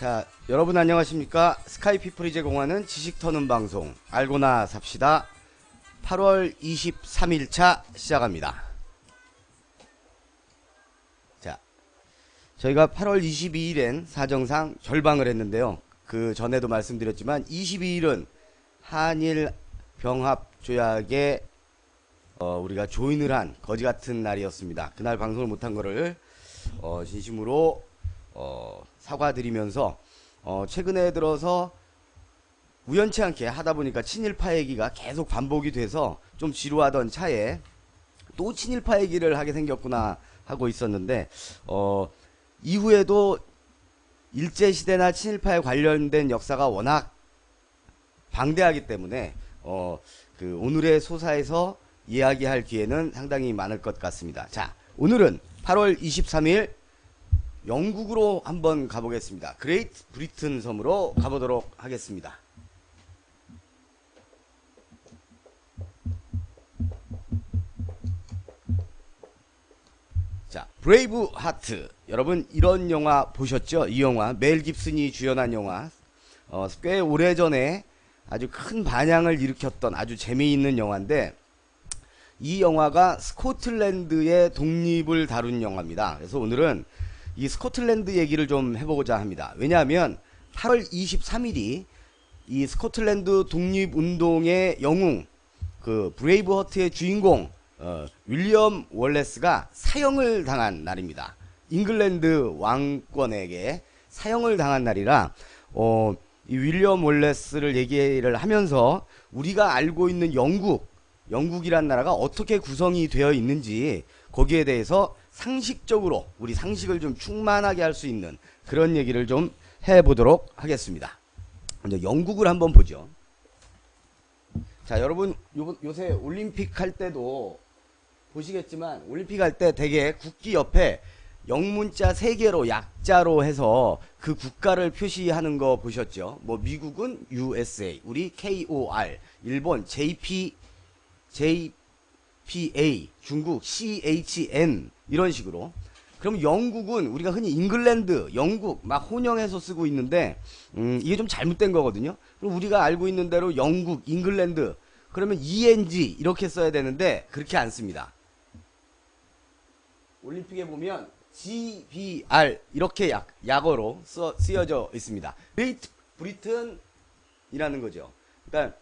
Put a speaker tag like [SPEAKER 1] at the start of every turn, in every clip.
[SPEAKER 1] 자, 여러분 안녕하십니까? 스카이피플이 제공하는 지식 터는 방송 알고나 삽시다. 8월 23일차 시작합니다. 자, 저희가 8월 22일엔 사정상 결방을 했는데요. 그 전에도 말씀드렸지만 22일은 한일 병합 조약에 우리가 조인을 한 거지 같은 날이었습니다. 그날 방송을 못한 거를 진심으로 사과드리면서 최근에 들어서 우연치 않게 하다 보니까 친일파 얘기가 계속 반복이 돼서 좀 지루하던 차에 또 친일파 얘기를 하게 생겼구나 하고 있었는데 이후에도 일제시대나 친일파에 관련된 역사가 워낙 방대하기 때문에 그 오늘의 소사에서 이야기할 기회는 상당히 많을 것 같습니다. 자, 오늘은 8월 23일 영국으로 한번 가보겠습니다. 그레이트 브리튼 섬으로 가보도록 하겠습니다. 자, 브레이브 하트. 여러분 이런 영화 보셨죠? 이 영화 멜 깁슨이 주연한 영화 꽤 오래전에 아주 큰 반향을 일으켰던 아주 재미있는 영화인데, 이 영화가 스코틀랜드의 독립을 다룬 영화입니다. 그래서 오늘은 이 스코틀랜드 얘기를 좀 해보고자 합니다. 왜냐하면 8월 23일이 이 스코틀랜드 독립운동의 영웅, 그 브레이브허트의 주인공 윌리엄 월레스가 사형을 당한 날입니다. 잉글랜드 왕권에게 사형을 당한 날이라 이 윌리엄 월레스를 얘기를 하면서 우리가 알고 있는 영국이란 나라가 어떻게 구성이 되어 있는지 거기에 대해서 상식적으로 우리 상식을 좀 충만하게 할 수 있는 그런 얘기를 좀 해보도록 하겠습니다. 먼저 영국을 한번 보죠. 자, 여러분 요새 올림픽 할 때도 보시겠지만 올림픽 할 때 되게 국기 옆에 영문자 3개로 약자로 해서 그 국가를 표시하는 거 보셨죠? 뭐 미국은 USA, 우리 KOR, 일본 JPA, 중국 CHN 이런 식으로. 그럼 영국은 우리가 흔히 잉글랜드, 영국 막 혼용해서 쓰고 있는데 이게 좀 잘못된 거거든요. 그럼 우리가 알고 있는 대로 영국, 잉글랜드 그러면 ENG 이렇게 써야 되는데 그렇게 안 씁니다. 올림픽에 보면 GBR 이렇게 약어로 쓰여져 있습니다. 그레이트 브리튼이라는 거죠. 그러니까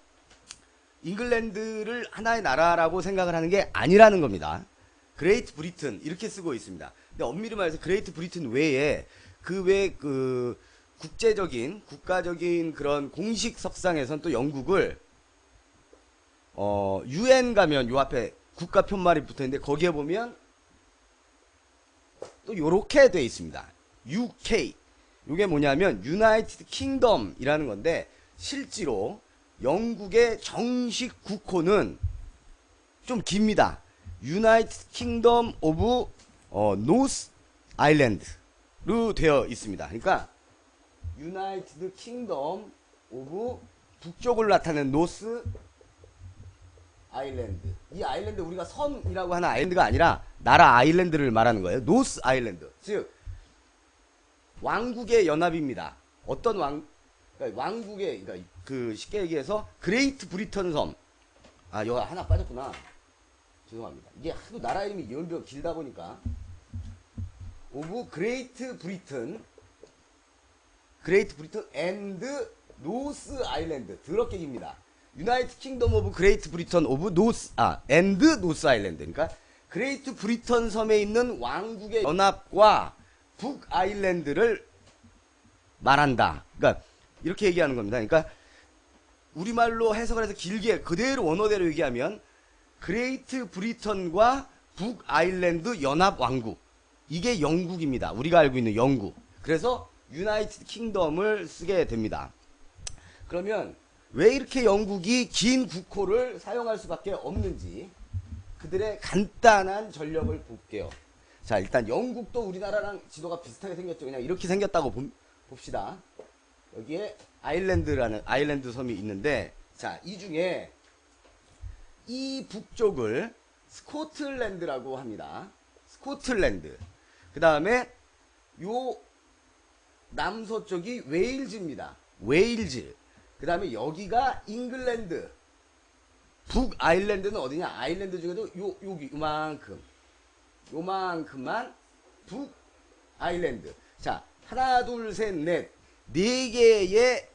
[SPEAKER 1] 잉글랜드를 하나의 나라라고 생각을 하는 게 아니라는 겁니다. 그레이트 브리튼 이렇게 쓰고 있습니다. 근데 엄밀히 말해서 그레이트 브리튼 외에 그 국제적인 국가적인 그런 공식 석상에선 또 영국을 UN 가면 요 앞에 국가 편말이 붙어 있는데 거기에 보면 또 요렇게 돼 있습니다. UK. 요게 뭐냐면 유나이티드 킹덤이라는 건데 실제로 영국의 정식 국호는 좀 깁니다. 유나이티드 킹덤 오브 노스 아일랜드로 되어 있습니다. 그러니까 유나이티드 킹덤 오브 북쪽을 나타내는 노스 아일랜드. 이 아일랜드 우리가 섬이라고 하는 아일랜드가 아니라 나라 아일랜드를 말하는 거예요. 노스 아일랜드. 즉 왕국의 연합입니다. 어떤 왕국의, 그러니까 그 쉽게 얘기해서 그레이트 브리턴 섬. 아, 여기 하나 빠졌구나. 죄송합니다. 이게 하도 나라 이름이 연변 길다 보니까. 오브 그레이트 브리튼 앤드 노스 아일랜드. 더럽게 깁니다. 유나이티드 킹덤 오브 그레이트 브리턴 오브 앤드 노스 아일랜드. 그러니까 그레이트 브리턴 섬에 있는 왕국의 연합과 북 아일랜드를 말한다. 그러니까 이렇게 얘기하는 겁니다. 그러니까 우리말로 해석을 해서 길게 그대로 원어대로 얘기하면 그레이트 브리턴과 북 아일랜드 연합 왕국, 이게 영국입니다. 우리가 알고 있는 영국. 그래서 유나이티드 킹덤을 쓰게 됩니다. 그러면 왜 이렇게 영국이 긴 국호를 사용할 수밖에 없는지 그들의 간단한 전력을 볼게요. 자, 일단 영국도 우리나라랑 지도가 비슷하게 생겼죠. 그냥 이렇게 생겼다고 봅시다. 여기에 아일랜드 섬이 있는데, 자, 이 중에 이 북쪽을 스코틀랜드라고 합니다. 스코틀랜드. 그 다음에 요 남서쪽이 웨일즈입니다. 웨일즈. 그 다음에 여기가 잉글랜드. 북아일랜드는 어디냐? 아일랜드 중에도 여기 요만큼만 북아일랜드. 자, 하나, 둘, 셋, 넷. 네 개의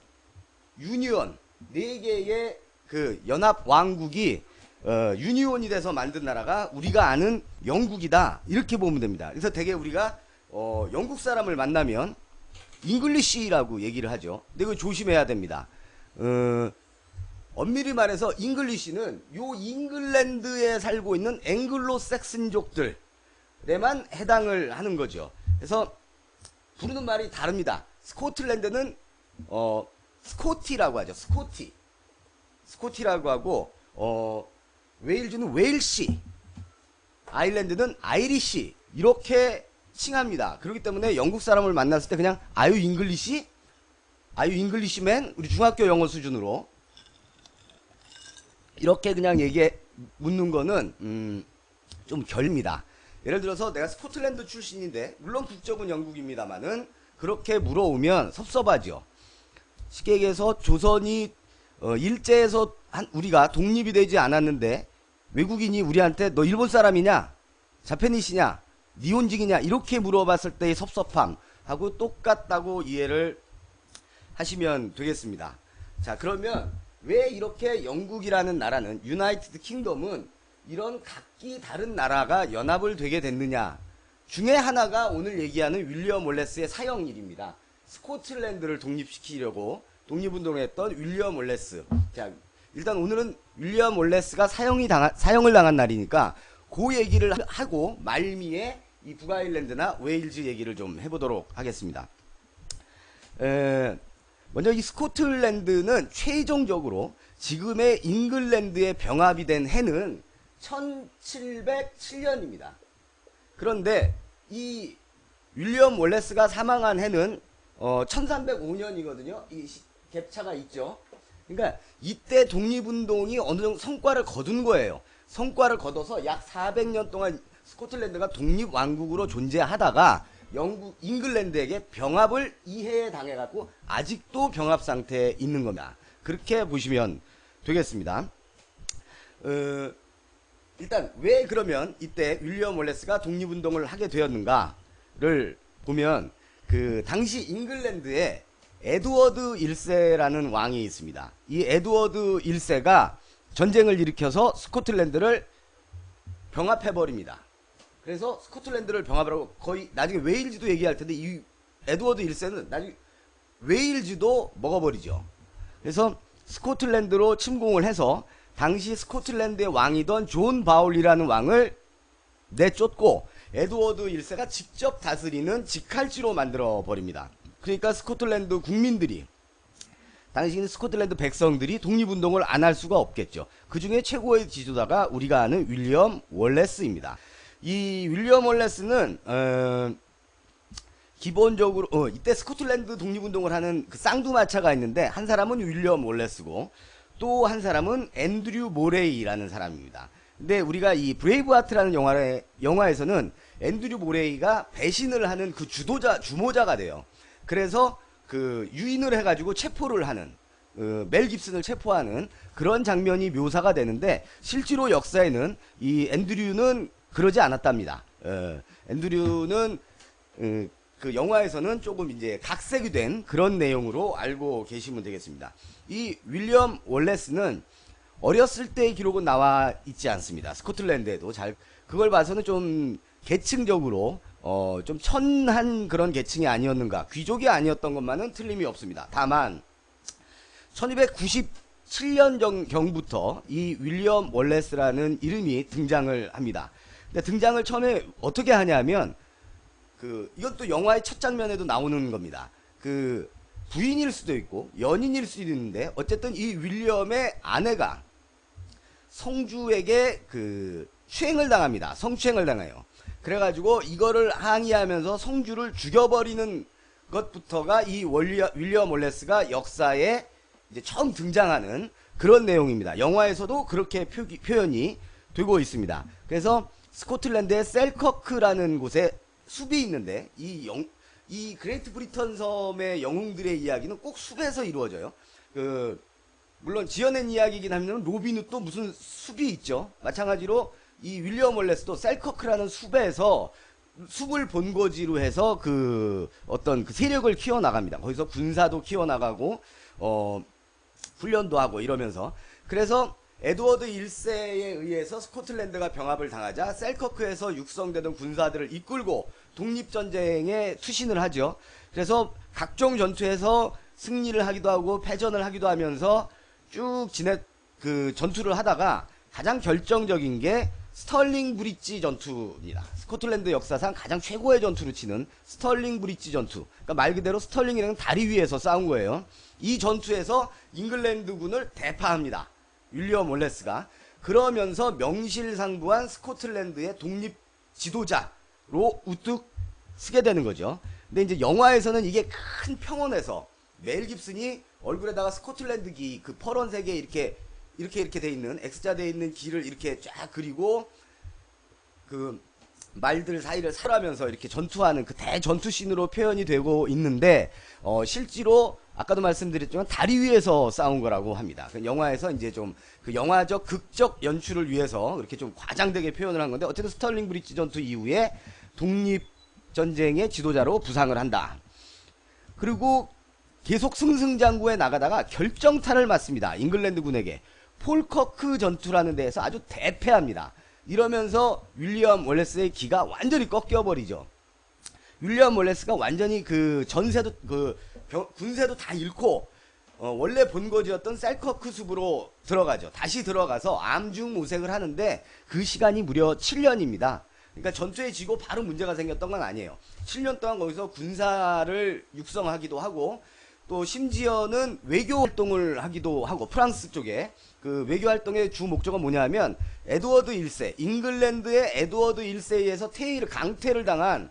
[SPEAKER 1] 유니온, 네 개의 그 연합 왕국이 유니온이 돼서 만든 나라가 우리가 아는 영국이다. 이렇게 보면 됩니다. 그래서 되게 우리가 영국 사람을 만나면 잉글리시라고 얘기를 하죠. 근데 이거 조심해야 됩니다. 엄밀히 말해서 잉글리시는 요 잉글랜드에 살고 있는 앵글로 섹슨족들에만 해당을 하는 거죠. 그래서 부르는 말이 다릅니다. 스코틀랜드는 스코티라고 하죠. 스코티라고 하고 웨일즈는 웨일시, 아일랜드는 아이리시 이렇게 칭합니다. 그렇기 때문에 영국 사람을 만났을 때 그냥 아유 잉글리시? 아유 잉글리시맨? 우리 중학교 영어 수준으로 이렇게 그냥 묻는 거는 좀 결입니다. 예를 들어서 내가 스코틀랜드 출신인데 물론 국적은 영국입니다만은 그렇게 물어오면 섭섭하죠. 쉽게 얘기해서 조선이 일제에서 우리가 독립이 되지 않았는데 외국인이 우리한테 너 일본 사람이냐? 자페니시냐? 니혼직이냐? 이렇게 물어봤을 때의 섭섭함하고 똑같다고 이해를 하시면 되겠습니다. 자, 그러면 왜 이렇게 영국이라는 나라는 유나이티드 킹덤은 이런 각기 다른 나라가 연합을 되게 됐느냐 중에 하나가 오늘 얘기하는 윌리엄 월레스의 사형일입니다. 스코틀랜드를 독립시키려고 독립운동을 했던 윌리엄 월레스. 자, 일단 오늘은 윌리엄 월레스가 사형을 당한 날이니까 그 얘기를 하고 말미에 이 북아일랜드나 웨일즈 얘기를 좀 해보도록 하겠습니다. 먼저 이 스코틀랜드는 최종적으로 지금의 잉글랜드에 병합이 된 해는 1707년입니다. 그런데 이 윌리엄 월레스가 사망한 해는 1305년이거든요. 이 갭차가 있죠. 그러니까 이때 독립운동이 어느 정도 성과를 거둔 거예요. 성과를 거둬서 약 400년 동안 스코틀랜드가 독립왕국으로 존재하다가 잉글랜드에게 병합을 이해에 당해갖고 아직도 병합 상태에 있는 겁니다. 그렇게 보시면 되겠습니다. 일단 왜 그러면 이때 윌리엄 월레스가 독립운동을 하게 되었는가를 보면 그 당시 잉글랜드에 에드워드 1세라는 왕이 있습니다. 이 에드워드 1세가 전쟁을 일으켜서 스코틀랜드를 병합해버립니다. 그래서 스코틀랜드를 병합을 하고 거의 나중에 웨일즈도 얘기할 텐데 이 에드워드 1세는 나중에 웨일즈도 먹어버리죠. 그래서 스코틀랜드로 침공을 해서 당시 스코틀랜드의 왕이던 존 바울이라는 왕을 내쫓고 에드워드 1세가 직접 다스리는 직할지로 만들어 버립니다. 그러니까 스코틀랜드 국민들이 당시 스코틀랜드 백성들이 독립운동을 안 할 수가 없겠죠. 그 중에 최고의 지도자가 우리가 아는 윌리엄 월레스입니다. 이 윌리엄 월레스는 기본적으로 이때 스코틀랜드 독립운동을 하는 그 쌍두마차가 있는데 한 사람은 윌리엄 월레스고 또 한 사람은 앤드류 모레이라는 사람입니다. 근데 우리가 이 브레이브하트라는 영화에서는 앤드류 모레이가 배신을 하는 그 주모자가 돼요. 그래서 그 유인을 해가지고 체포를 하는 멜 깁슨을 체포하는 그런 장면이 묘사가 되는데 실제로 역사에는 이 앤드류는 그러지 않았답니다. 앤드류는 그 영화에서는 조금 이제 각색이 된 그런 내용으로 알고 계시면 되겠습니다. 이 윌리엄 월레스는 어렸을 때의 기록은 나와 있지 않습니다. 스코틀랜드에도 그걸 봐서는 좀 계층적으로 좀 천한 그런 계층이 아니었는가, 귀족이 아니었던 것만은 틀림이 없습니다. 다만 1297년 경부터 이 윌리엄 월레스라는 이름이 등장을 합니다. 근데 등장을 처음에 어떻게 하냐면 이것도 영화의 첫 장면에도 나오는 겁니다. 그 부인일 수도 있고 연인일 수도 있는데 어쨌든 이 윌리엄의 아내가 성주에게 추행을 당합니다. 성추행을 당해요. 그래가지고 이거를 항의하면서 성주를 죽여버리는 것부터가 이 윌리엄 월레스가 역사에 이제 처음 등장하는 그런 내용입니다. 영화에서도 그렇게 표현이 되고 있습니다. 그래서 스코틀랜드의 셀커크라는 곳에 숲이 있는데 이 이 그레이트 브리턴 섬의 영웅들의 이야기는 꼭 숲에서 이루어져요. 물론 지어낸 이야기이긴 하면 로빈훗도 무슨 숲이 있죠. 마찬가지로 이 윌리엄 월레스도 셀커크라는 숲에서 숲을 본거지로 해서 어떤 세력을 키워나갑니다. 거기서 군사도 키워나가고 훈련도 하고 이러면서. 그래서 에드워드 1세에 의해서 스코틀랜드가 병합을 당하자 셀커크에서 육성되던 군사들을 이끌고 독립전쟁에 투신을 하죠. 그래서 각종 전투에서 승리를 하기도 하고 패전을 하기도 하면서 쭉 전투를 하다가 가장 결정적인 게 스털링 브릿지 전투입니다. 스코틀랜드 역사상 가장 최고의 전투로 치는 스털링 브릿지 전투. 그러니까 말 그대로 스털링이라는 다리 위에서 싸운 거예요. 이 전투에서 잉글랜드군을 대파합니다. 윌리엄 월레스가. 그러면서 명실상부한 스코틀랜드의 독립 지도자로 우뚝 쓰게 되는 거죠. 근데 이제 영화에서는 이게 큰 평원에서 멜 깁슨이 얼굴에다가 스코틀랜드 기, 퍼런색에 이렇게 돼 있는, X자 돼 있는 길을 이렇게 쫙 그리고 말들 사이를 살아면서 이렇게 전투하는 대전투 씬으로 표현이 되고 있는데, 실제로 아까도 말씀드렸지만 다리 위에서 싸운 거라고 합니다. 영화에서 이제 좀 영화적 극적 연출을 위해서 그렇게 좀 과장되게 표현을 한 건데, 어쨌든 스털링 브릿지 전투 이후에 독립전쟁의 지도자로 부상을 한다. 그리고 계속 승승장구에 나가다가 결정타를 맞습니다. 잉글랜드 군에게. 폴커크 전투라는 데에서 아주 대패합니다. 이러면서 윌리엄 월레스의 기가 완전히 꺾여버리죠. 윌리엄 월레스가 완전히 전세도 군세도 다 잃고 원래 본거지였던 셀커크 숲으로 들어가죠. 다시 들어가서 암중오색을 하는데 그 시간이 무려 7년입니다. 그러니까 전투에 지고 바로 문제가 생겼던 건 아니에요. 7년 동안 거기서 군사를 육성하기도 하고, 또 심지어는 외교 활동을 하기도 하고, 프랑스 쪽에 외교 활동의 주 목적은 뭐냐면 에드워드 1세, 잉글랜드의 에드워드 1세에 의해서 강퇴를 당한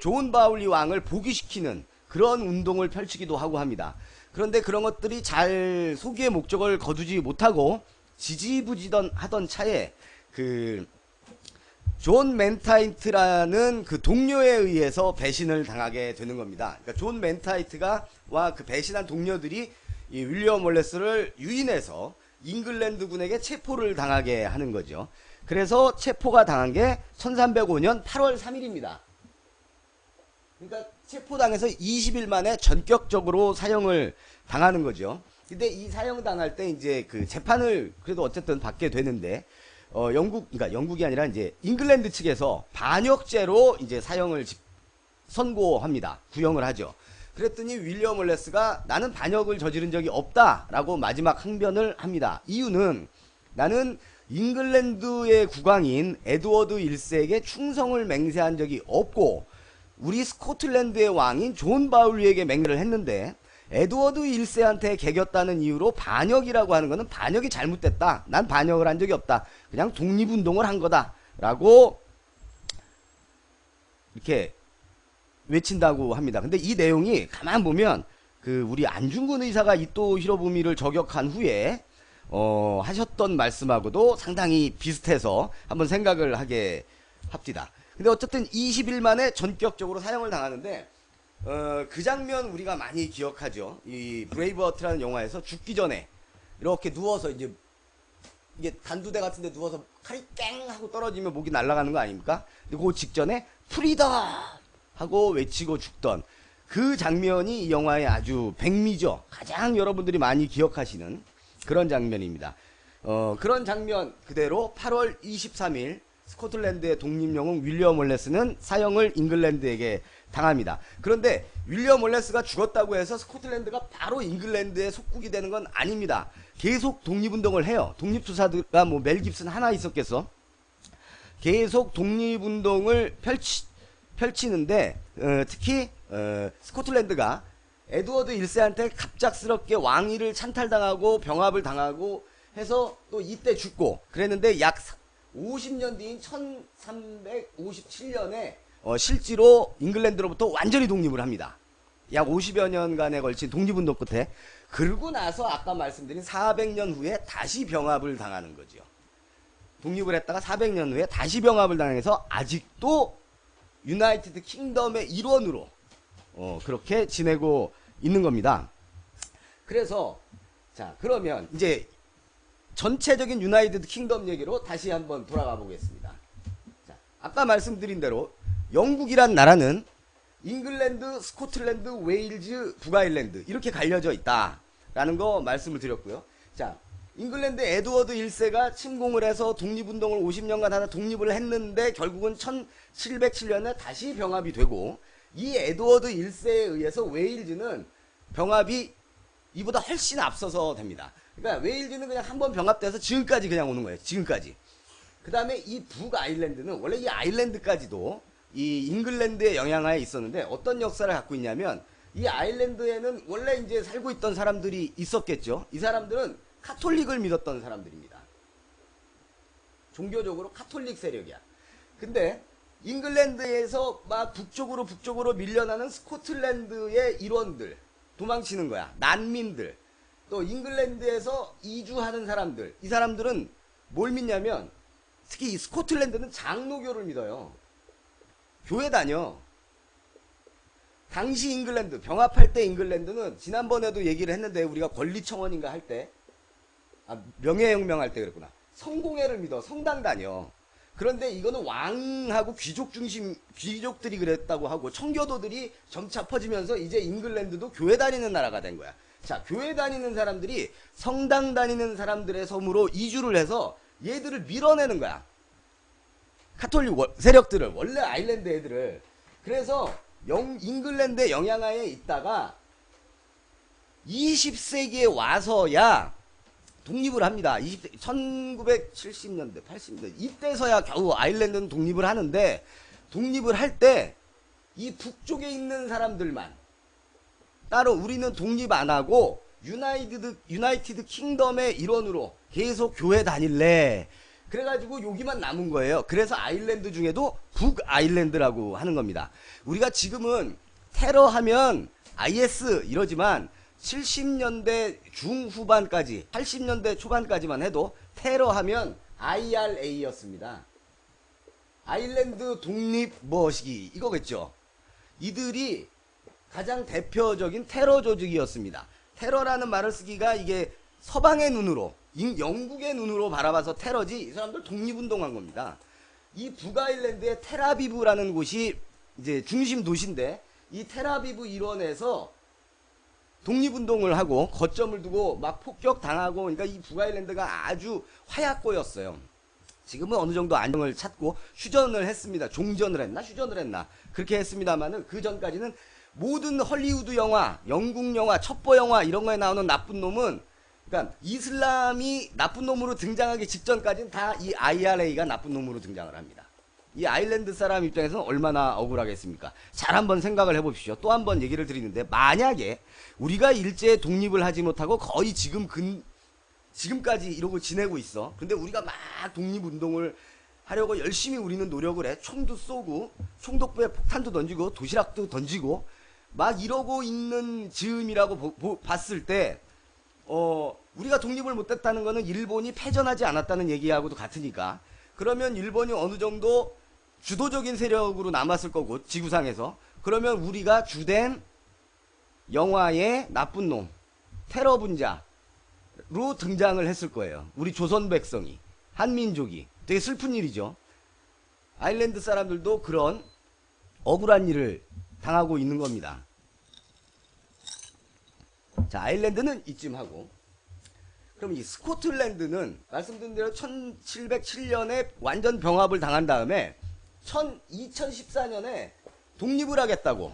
[SPEAKER 1] 존 바울리 왕을 복위시키는 그런 운동을 펼치기도 하고 합니다. 그런데 그런 것들이 잘 소기의 목적을 거두지 못하고 지지부지하던 차에 존 맨타이트라는 동료에 의해서 배신을 당하게 되는 겁니다. 그러니까 존 맨타이트가 배신한 동료들이 이 윌리엄 월레스를 유인해서 잉글랜드 군에게 체포를 당하게 하는 거죠. 그래서 체포가 당한 게 1305년 8월 3일입니다. 그러니까 체포당해서 20일 만에 전격적으로 사형을 당하는 거죠. 근데 이 사형 당할 때 이제 재판을 그래도 어쨌든 받게 되는데, 그러니까 영국이 아니라 이제 잉글랜드 측에서 반역죄로 이제 사형을 선고합니다. 구형을 하죠. 그랬더니 윌리엄 월레스가 나는 반역을 저지른 적이 없다라고 마지막 항변을 합니다. 이유는 나는 잉글랜드의 국왕인 에드워드 1세에게 충성을 맹세한 적이 없고 우리 스코틀랜드의 왕인 존 바울리에게 맹세를 했는데 에드워드 1세한테 개겼다는 이유로 반역이라고 하는 것은 반역이 잘못됐다. 난 반역을 한 적이 없다. 그냥 독립운동을 한 거다. 라고 이렇게 외친다고 합니다. 근데 이 내용이 가만 보면 우리 안중근 의사가 이토 히로부미를 저격한 후에 하셨던 말씀하고도 상당히 비슷해서 한번 생각을 하게 합니다. 근데 어쨌든 20일 만에 전격적으로 사형을 당하는데 그 장면 우리가 많이 기억하죠. 이 브레이브하트라는 영화에서 죽기 전에 이렇게 누워서 이제 이게 단두대 같은데 누워서 칼이 땡 하고 떨어지면 목이 날아가는 거 아닙니까? 근데 그 직전에 프리다 하고 외치고 죽던 그 장면이 이 영화의 아주 백미죠. 가장 여러분들이 많이 기억하시는 그런 장면입니다. 그런 장면 그대로 8월 23일 스코틀랜드의 독립영웅 윌리엄 월레스는 사형을 잉글랜드에게 당합니다. 그런데 윌리엄 월레스가 죽었다고 해서 스코틀랜드가 바로 잉글랜드의 속국이 되는 건 아닙니다. 계속 독립운동을 해요. 독립투사가 멜 깁슨 하나 있었겠어? 계속 독립운동을 펼치는데 특히 스코틀랜드가 에드워드 1세한테 갑작스럽게 왕위를 찬탈당하고 병합을 당하고 해서 또 이때 죽고 그랬는데 약 50년 뒤인 1357년에 실제로 잉글랜드로부터 완전히 독립을 합니다. 약 50여 년간에 걸친 독립운동 끝에. 그러고 나서 아까 말씀드린 400년 후에 다시 병합을 당하는 거죠. 독립을 했다가 400년 후에 다시 병합을 당해서 아직도 유나이티드 킹덤의 일원으로 그렇게 지내고 있는 겁니다. 그래서 자, 그러면 이제 전체적인 유나이티드 킹덤 얘기로 다시 한번 돌아가 보겠습니다. 자, 아까 말씀드린 대로 영국이란 나라는 잉글랜드, 스코틀랜드, 웨일즈, 북아일랜드 이렇게 갈려져 있다라는 거 말씀을 드렸고요. 자, 잉글랜드 에드워드 1세가 침공을 해서 독립운동을 50년간 하다 독립을 했는데 결국은 1707년에 다시 병합이 되고, 이 에드워드 1세에 의해서 웨일즈는 병합이 이보다 훨씬 앞서서 됩니다. 그러니까 웨일즈는 그냥 한번 병합돼서 지금까지 그냥 오는 거예요. 지금까지. 그 다음에 이 북아일랜드는 원래 이 아일랜드까지도 이 잉글랜드의 영향하에 있었는데 어떤 역사를 갖고 있냐면, 이 아일랜드에는 원래 이제 살고 있던 사람들이 있었겠죠. 이 사람들은 카톨릭을 믿었던 사람들입니다. 종교적으로 카톨릭 세력이야. 근데 잉글랜드에서 막 북쪽으로 밀려나는 스코틀랜드의 일원들 도망치는 거야. 난민들. 또 잉글랜드에서 이주하는 사람들. 이 사람들은 뭘 믿냐면, 특히 이 스코틀랜드는 장로교를 믿어요. 교회 다녀. 당시 잉글랜드, 병합할 때 잉글랜드는 지난번에도 얘기를 했는데, 우리가 권리청원인가 할 때, 명예혁명 할 때 그랬구나. 성공회를 믿어. 성당 다녀. 그런데 이거는 왕하고 귀족 중심, 귀족들이 그랬다고 하고 청교도들이 점차 퍼지면서 이제 잉글랜드도 교회 다니는 나라가 된 거야. 자, 교회 다니는 사람들이 성당 다니는 사람들의 섬으로 이주를 해서 얘들을 밀어내는 거야. 카톨릭 세력들을, 원래 아일랜드 애들을. 그래서 잉글랜드의 영향하에 있다가 20세기에 와서야 독립을 합니다. 1970년대, 80년대 이때서야 겨우 아일랜드는 독립을 하는데, 독립을 할 때 이 북쪽에 있는 사람들만 따로 우리는 독립 안 하고 유나이티드 킹덤의 일원으로 계속 교회 다닐래. 그래가지고 여기만 남은 거예요. 그래서 아일랜드 중에도 북아일랜드라고 하는 겁니다. 우리가 지금은 테러하면 IS 이러지만 70년대 중후반까지 80년대 초반까지만 해도 테러하면 IRA였습니다. 아일랜드 독립 시기 이거겠죠. 이들이 가장 대표적인 테러 조직이었습니다. 테러라는 말을 쓰기가 이게 서방의 눈으로, 영국의 눈으로 바라봐서 테러지, 이 사람들 독립운동한 겁니다. 이 북아일랜드의 텔아비브라는 곳이 이제 중심 도시인데, 이 텔아비브 일원에서 독립운동을 하고 거점을 두고 막 폭격당하고, 그러니까 이 북아일랜드가 아주 화약고였어요. 지금은 어느 정도 안정을 찾고 휴전을 했습니다. 종전을 했나 휴전을 했나 그렇게 했습니다만은, 그 전까지는 모든 헐리우드 영화, 영국 영화, 첩보 영화 이런 거에 나오는 나쁜 놈은, 그러니까 이슬람이 나쁜 놈으로 등장하기 직전까지는 다 이 IRA가 나쁜 놈으로 등장을 합니다. 이 아일랜드 사람 입장에서는 얼마나 억울하겠습니까? 잘 한번 생각을 해봅시오. 또 한번 얘기를 드리는데, 만약에 우리가 일제 독립을 하지 못하고 거의 지금까지 이러고 지내고 있어. 근데 우리가 막 독립운동을 하려고 열심히 우리는 노력을 해. 총도 쏘고, 총독부에 폭탄도 던지고, 도시락도 던지고, 막 이러고 있는 즈음이라고 봤을 때, 우리가 독립을 못했다는 거는 일본이 패전하지 않았다는 얘기하고도 같으니까, 그러면 일본이 어느 정도 주도적인 세력으로 남았을 거고, 지구상에서. 그러면 우리가 주된 영화의 나쁜 놈, 테러 분자로 등장을 했을 거예요. 우리 조선 백성이, 한민족이. 되게 슬픈 일이죠. 아일랜드 사람들도 그런 억울한 일을 당하고 있는 겁니다. 자, 아일랜드는 이쯤 하고, 그럼 이 스코틀랜드는 말씀드린 대로 1707년에 완전 병합을 당한 다음에 2014년에 독립을 하겠다고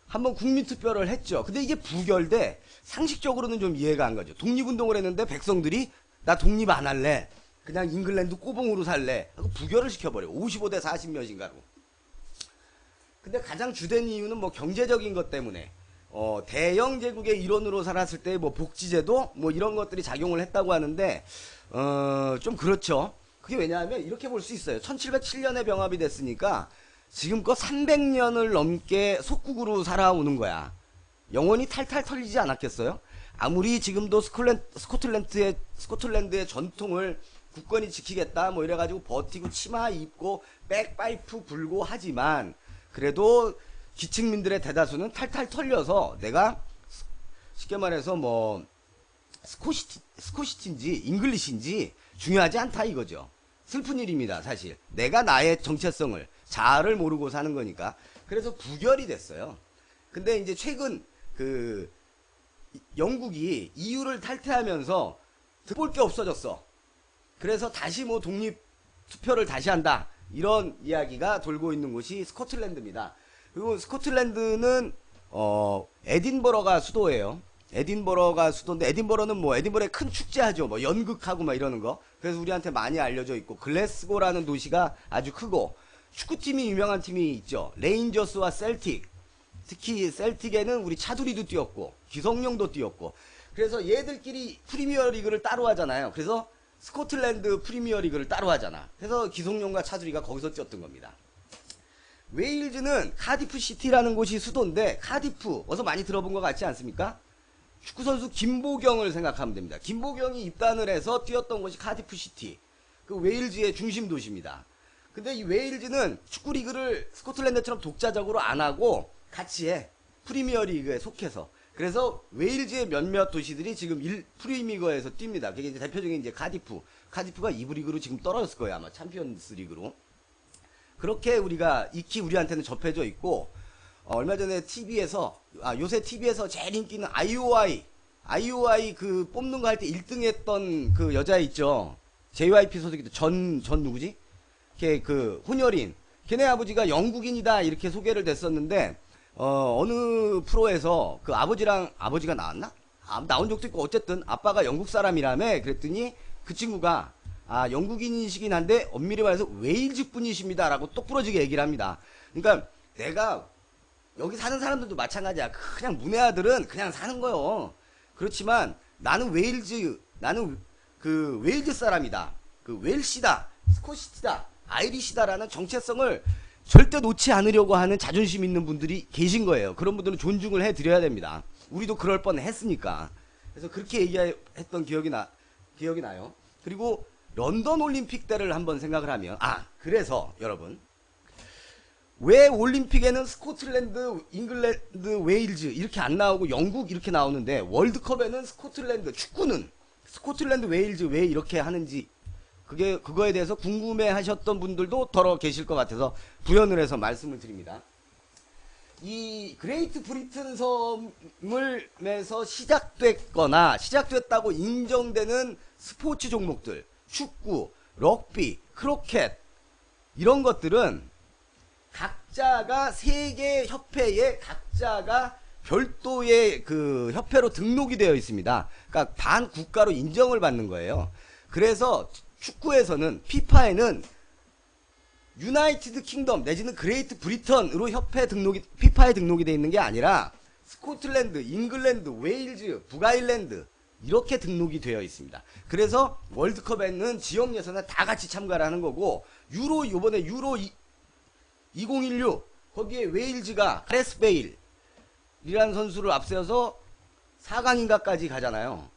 [SPEAKER 1] 한번 국민투표를 했죠. 근데 이게 부결돼 상식적으로는 좀 이해가 안 가죠. 독립운동을 했는데 백성들이 나 독립 안 할래, 그냥 잉글랜드 꼬봉으로 살래 하고 부결을 시켜버려. 55대 40 몇인가로. 근데 가장 주된 이유는 뭐 경제적인 것 때문에, 대영 제국의 일원으로 살았을 때 뭐 복지제도 뭐 이런 것들이 작용을 했다고 하는데, 좀 그렇죠. 그게 왜냐하면 이렇게 볼 수 있어요. 1707년에 병합이 됐으니까 지금껏 300년을 넘게 속국으로 살아오는 거야. 영원히 탈탈 털리지 않았겠어요? 아무리 지금도 스코틀랜드의 전통을 굳건히 지키겠다 뭐 이래가지고 버티고 치마 입고 백파이프 불고 하지만, 그래도 기층민들의 대다수는 탈탈 털려서 내가 쉽게 말해서 뭐 스코시티인지 잉글리시인지 중요하지 않다 이거죠. 슬픈 일입니다. 사실 내가 나의 정체성을 자아를 모르고 사는 거니까. 그래서 부결이 됐어요. 근데 이제 최근 그 영국이 EU를 탈퇴하면서 볼 게 없어졌어. 그래서 다시 뭐 독립 투표를 다시 한다 이런 이야기가 돌고 있는 곳이 스코틀랜드입니다. 그리고 스코틀랜드는 에딘버러가 수도예요. 에딘버러가 수도인데, 에딘버러는 뭐 에딘버러에 큰 축제하죠. 뭐 연극하고 막 이러는 거. 그래서 우리한테 많이 알려져 있고, 글래스고라는 도시가 아주 크고, 축구팀이 유명한 팀이 있죠. 레인저스와 셀틱. 특히 셀틱에는 우리 차두리도 뛰었고 기성용도 뛰었고, 그래서 얘들끼리 프리미어 리그를 따로 하잖아요. 그래서 스코틀랜드 프리미어 리그를 따로 하잖아. 그래서 기성용과 차두리가 거기서 뛰었던 겁니다. 웨일즈는 카디프 시티라는 곳이 수도인데, 카디프 어서 많이 들어본 것 같지 않습니까? 축구선수 김보경을 생각하면 됩니다. 김보경이 입단을 해서 뛰었던 곳이 카디프 시티, 그 웨일즈의 중심 도시입니다. 근데 이 웨일즈는 축구 리그를 스코틀랜드처럼 독자적으로 안 하고 같이 해. 프리미어 리그에 속해서. 그래서 웨일즈의 몇몇 도시들이 지금 프리미어에서 뜁니다. 그게 이제 대표적인 이제 카디프가 2부 리그로 지금 떨어졌을 거예요. 아마 챔피언스 리그로. 그렇게 우리가 익히 우리한테는 접해져 있고, 얼마 전에 TV에서, 요새 TV에서 제일 인기는 IOI 그 뽑는 거 할 때 1등 했던 그 여자 있죠. JYP 소속이 전 누구지? 걔 그 혼혈인. 걔네 아버지가 영국인이다 이렇게 소개를 됐었는데, 어느 프로에서 그 아버지가 나왔나? 나온 적도 있고, 어쨌든 아빠가 영국 사람이라며. 그랬더니 그 친구가 영국인이시긴 한데 엄밀히 말해서 웨일즈 분이십니다 라고 똑부러지게 얘기를 합니다. 그러니까 내가 여기 사는 사람들도 마찬가지야. 그냥 문외아들은 그냥 사는 거요. 그렇지만 나는 그 웨일즈 사람이다, 그 웰시다, 스코시티다, 아이리시다라는 정체성을 절대 놓지 않으려고 하는 자존심 있는 분들이 계신 거예요. 그런 분들은 존중을 해드려야 됩니다. 우리도 그럴 뻔 했으니까. 그래서 그렇게 얘기했던 기억이 나요. 그리고 런던 올림픽 때를 한번 생각을 하면, 그래서 여러분, 왜 올림픽에는 스코틀랜드, 잉글랜드, 웨일즈 이렇게 안 나오고 영국 이렇게 나오는데, 월드컵에는 스코틀랜드, 축구는 스코틀랜드, 웨일즈 왜 이렇게 하는지, 그거에 대해서 궁금해 하셨던 분들도 더러 계실 것 같아서 부연을 해서 말씀을 드립니다. 이 그레이트 브리튼 섬을에서 시작됐다고 인정되는 스포츠 종목들, 축구, 럭비, 크로켓, 이런 것들은 각자가 세계 협회에 각자가 별도의 그 협회로 등록이 되어 있습니다. 그러니까 반 국가로 인정을 받는 거예요. 그래서 축구에서는 피파에는 유나이티드 킹덤 내지는 그레이트 브리턴으로 피파에 등록이 되어 있는 게 아니라 스코틀랜드, 잉글랜드, 웨일즈, 북아일랜드 이렇게 등록이 되어 있습니다. 그래서 월드컵에는 지역 예선에 다 같이 참가를 하는 거고, 요번에 유로 2016 거기에 웨일즈가 가레스 베일이라는 선수를 앞세워서 4강인가까지 가잖아요.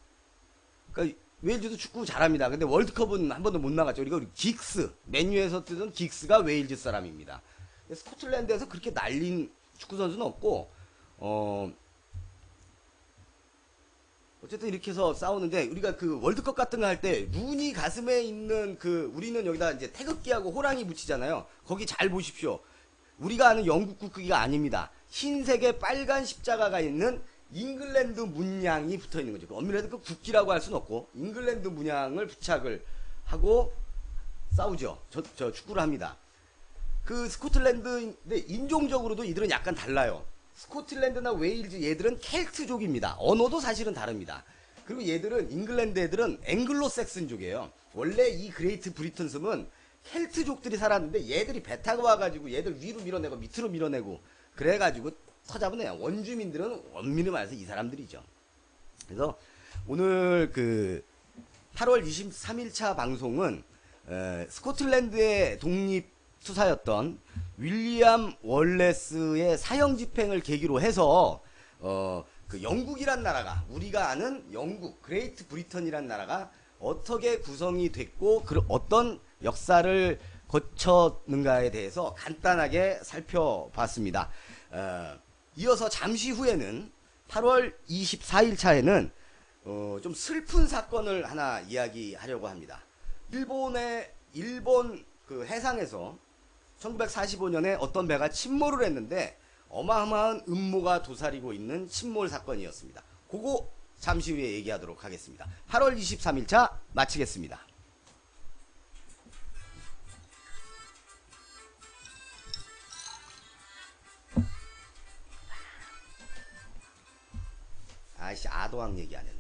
[SPEAKER 1] 그러니까 웨일즈도 축구 잘합니다. 근데 월드컵은 한 번도 못 나갔죠. 그리고 긱스, 맨유에서 뛰던 긱스가 웨일즈 사람입니다. 스코틀랜드에서 그렇게 날린 축구 선수는 없고, 어쨌든 이렇게 해서 싸우는데, 우리가 그 월드컵 같은 거 할 때 루니 가슴에 있는 우리는 여기다 이제 태극기하고 호랑이 붙이잖아요. 거기 잘 보십시오. 우리가 아는 영국 국기가 아닙니다. 흰색에 빨간 십자가가 있는 잉글랜드 문양이 붙어 있는 거죠. 엄밀히 그 국기라고 할 수는 없고, 잉글랜드 문양을 부착을 하고 싸우죠. 저 축구를 합니다. 그 스코틀랜드인데 인종적으로도 이들은 약간 달라요. 스코틀랜드나 웨일즈 얘들은 켈트족입니다. 언어도 사실은 다릅니다. 그리고 얘들은, 잉글랜드 애들은 앵글로색슨족이에요. 원래 이 그레이트 브리튼 섬은 켈트족들이 살았는데 얘들이 배 타고 와가지고 얘들 위로 밀어내고 밑으로 밀어내고 그래가지고 터잡은 애야. 원주민들은 엄밀히 말해서 이 사람들이죠. 그래서 오늘 그 8월 23일차 방송은 스코틀랜드의 독립 투사였던 윌리엄 월레스의 사형 집행을 계기로 해서 그 영국이란 나라가, 우리가 아는 영국, 그레이트 브리턴이란 나라가 어떻게 구성이 됐고 어떤 역사를 거쳤는가에 대해서 간단하게 살펴봤습니다. 이어서 잠시 후에는 8월 24일 차에는 좀 슬픈 사건을 하나 이야기하려고 합니다. 일본 그 해상에서 1945년에 어떤 배가 침몰을 했는데 어마어마한 음모가 도사리고 있는 침몰 사건이었습니다. 그거 잠시 후에 얘기하도록 하겠습니다. 8월 23일차 마치겠습니다. 아이씨, 아도왕 얘기 안 했네.